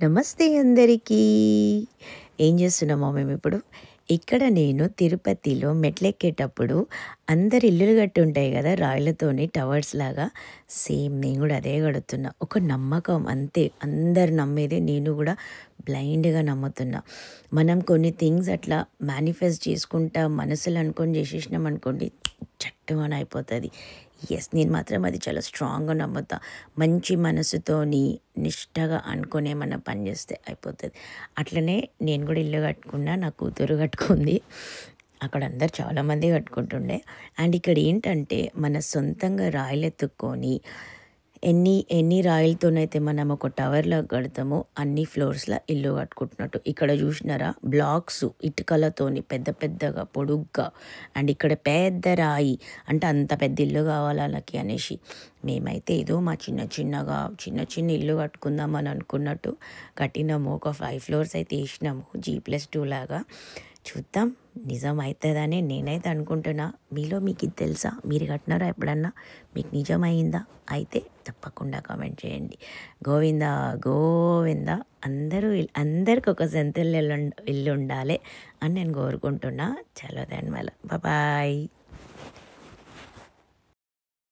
నమస్తే అందరికీ. ఏం చేస్తున్నామో మేము ఇప్పుడు ఇక్కడ నేను తిరుపతిలో మెట్లెక్కేటప్పుడు అందరు ఇల్లులు కట్టి ఉంటాయి కదా రాళ్ళతోని టవర్స్ లాగా. సేమ్ నేను కూడా అదే కడుతున్నా. ఒక నమ్మకం అంతే, అందరు నమ్మేదే, నేను కూడా బ్లైండ్గా నమ్ముతున్నా. మనం కొన్ని థింగ్స్ అట్లా మేనిఫెస్ట్ చేసుకుంటా మనసులో అనుకొని చేసేసినాం అనుకోండి, చట్టుమని అయిపోతుంది. నేను మాత్రం అది చాలా స్ట్రాంగ్గా నమ్ముతా. మంచి మనసుతోని నిష్టగా అనుకుని ఏమన్నా పని చేస్తే అయిపోతుంది. అట్లనే నేను కూడా ఇల్లు కట్టుకున్నా, నా కూతురు కట్టుకుంది. అక్కడ అందరు చాలామంది కట్టుకుంటుండే. అండ్ ఇక్కడ ఏంటంటే మన సొంతంగా రాయిలు ఎత్తుక్కొని ఎన్ని రాయిలతోనైతే మనం ఒక టవర్లో కడతామో అన్ని ఫ్లోర్స్లో ఇల్లు కట్టుకుంటున్నట్టు. ఇక్కడ చూసినారా, బ్లాక్స్ ఇటుకలతోని పెద్ద పెద్దగా పొడుగ్గా. అండ్ ఇక్కడ పెద్ద రాయి, అంటే అంత పెద్ద ఇల్లు కావాలి వాళ్ళకి అనేసి. మేమైతే ఏదో మా చిన్న ఇల్లు కట్టుకుందామని అనుకున్నట్టు కట్టినాము. ఒక 5 ఫ్లోర్స్ అయితే వేసినాము, G+2 లాగా. చూద్దాం నిజం అవుతుందని నేనైతే అనుకుంటున్నా. మీకు ఇది తెలుసా? మీరు కట్టినారా ఎప్పుడన్నా? మీకు నిజమైందా? అయితే తప్పకుండా కామెంట్ చేయండి. గోవిందా గోవిందా. అందరికి ఒక సొంత ఇల్లు ఉండాలి అని నేను కోరుకుంటున్నా. చలో దాని వల్ల బాయ్.